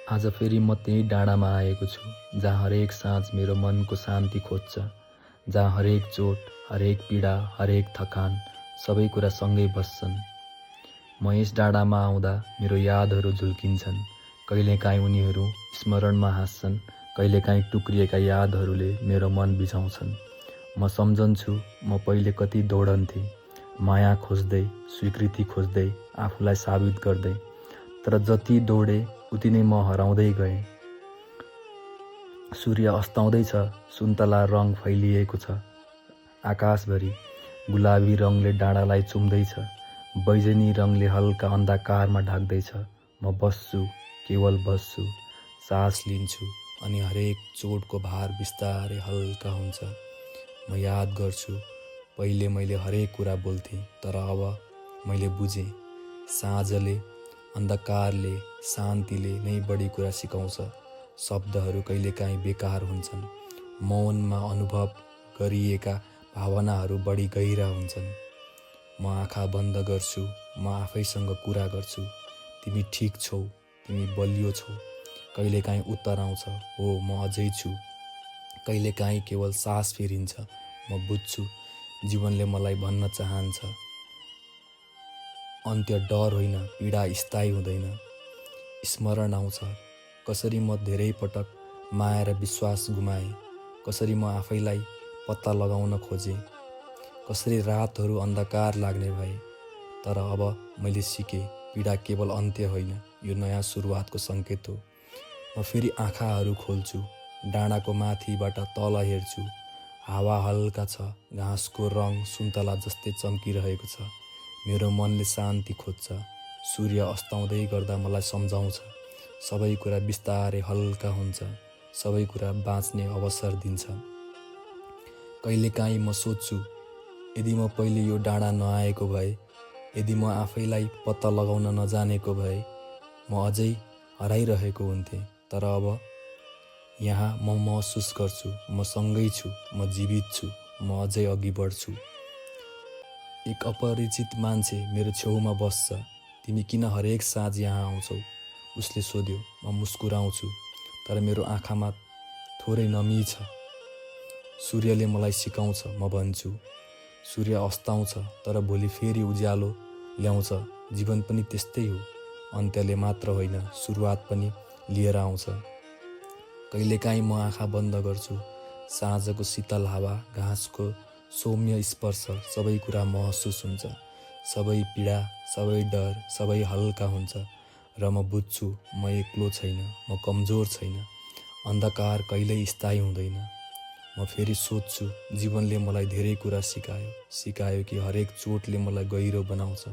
आज फेरि म त्यही डाँडामा आएको छु, जहाँ हरेक साँझ मेरो मनको शान्ति खोज्छ, जहाँ हरेक चोट, हरेक पीडा, हरेक थकान सबै कुरा सँगै बस्छन्। म यस डाँडामा आउँदा मेरो यादहरू झुल्किन्छन्। कहिलेकाहीँ उनीहरू स्मरणमा हाँस्छन्, कहिलेकाहीँ टुक्रिएका यादहरूले मेरो मन बिझाउँछन्। म सम्झन्छु म पहिले कति दौडन्थेँ, माया खोज्दै, स्वीकृति खोज्दै, आफूलाई साबित गर्दै। तर जति दौडे उति नै म हराउँदै गएँ। सूर्य अस्ताउँदैछ, सुन्तला रङ फैलिएको छ आकाशभरि। गुलाबी रङले डाँडालाई चुम्दैछ, बैजनी रङले हल्का अन्धकारमा ढाक्दैछ। म बस्छु, केवल बस्छु, सास लिन्छु, अनि हरेक चोटको भार बिस्तारै हल्का हुन्छ। म याद गर्छु, पहिले मैले हरेक कुरा बोल्थेँ, तर अब मैले बुझेँ, साँझले, अन्धकारले, शान्तिले नै बढी कुरा सिकाउँछ। शब्दहरू कहिलेकाहीँ बेकार हुन्छन्, मौनमा अनुभव गरिएका भावनाहरू बढी गहिरा हुन्छन्। म आँखा बन्द गर्छु, म आफैसँग कुरा गर्छु, तिमी ठिक छौ, तिमी बलियो छौ। कहिलेकाहीँ उत्तर आउँछ, हो म अझै छु। कहिलेकाहीँ केवल सास फेरिन्छ, म बुझ्छु जीवनले मलाई भन्न चाहन्छ, अन्त्य डर होइन, पीडा स्थायी हुँदैन। स्मरण आउँछ, कसरी म धेरै पटक माया र विश्वास गुमाएँ, कसरी म आफैलाई पत्ता लगाउन खोजेँ, कसरी रातहरू अन्धकार लाग्ने भए। तर अब मैले सिकेँ, पीडा केवल अन्त्य होइन, यो नयाँ सुरुवातको सङ्केत हो। म फेरि आँखाहरू खोल्छु, डाँडाको माथिबाट तल हेर्छु। हावा हल्का छ, घाँसको रङ सुन्तला जस्तै चम्किरहेको छ। मेरो मनले शान्ति खोज्छ। सूर्य अस्ताउँदै गर्दा मलाई सम्झाउँछ, सबै कुरा बिस्तारै हल्का हुन्छ, सबै कुरा बाँच्ने अवसर दिन्छ। कहिलेकाहीँ म सोच्छु, यदि म पहिले यो डाँडा नआएको भए, यदि म आफैलाई पत्ता लगाउन नजानेको भए, म अझै हराइरहेको हुन्थेँ। तर अब यहाँ म महसुस गर्छु, म सँगै छु, म जीवित छु, म अझै अघि बढ्छु। एक अपरिचित मान्छे मेरो छेउमा बस्छ। तिमी किन हरेक साँझ यहाँ आउँछौ? उसले सोध्यो। म मुस्कुराउँछु, तर मेरो आँखामा थोरै नमी छ। सूर्यले मलाई सिकाउँछ, म भन्छु। सूर्य अस्ताउँछ, तर भोलि फेरि उज्यालो ल्याउँछ। जीवन पनि त्यस्तै हो, अन्त्यले मात्र होइन, सुरुवात पनि लिएर आउँछ। कहिलेकाहीँ म आँखा बन्द गर्छु, साँझको शीतल हावा, घाँसको सौम्य स्पर्श, सबै कुरा महसुस हुन्छ। सबै पीडा, सबै डर, सबै हल्का हुन्छ, र म बुझ्छु म एक्लो छैन, म कमजोर छैन। अन्धकार कहिल्यै स्थायी हुँदैन। म फेरि सोच्छु, जीवनले मलाई धेरै कुरा सिकायो। सिकायो कि हरेक चोटले मलाई गहिरो बनाउँछ।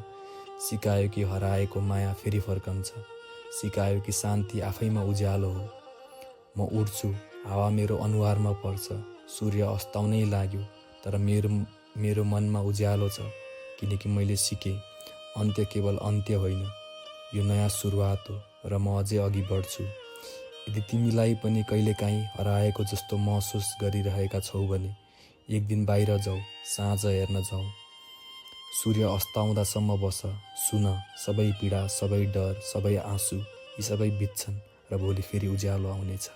सिकायो कि हराएको माया फेरि फर्कन्छ। सिकायो कि शान्ति आफैमा उज्यालो हो। म उठ्छु, हावा मेरो अनुहारमा पर्छ। सूर्य अस्ताउनै लाग्यो, तर मेरो मनमा उज्यालो छ, किनकि मैले सिकेँ, अन्त्य केवल अन्त्य होइन, यो नयाँ सुरुवात हो, र म अझै अघि बढ्छु। यदि तिमीलाई पनि कहिलेकाहीँ हराएको जस्तो महसुस गरिरहेका छौ भने, एक दिन बाहिर जाऊ, साँझ हेर्न जाऊ। सूर्य अस्ताउँदासम्म बस, सुन, सबै पीडा, सबै डर, सबै आँसु, यी सबै बित्छन्, र भोलि फेरि उज्यालो आउनेछ।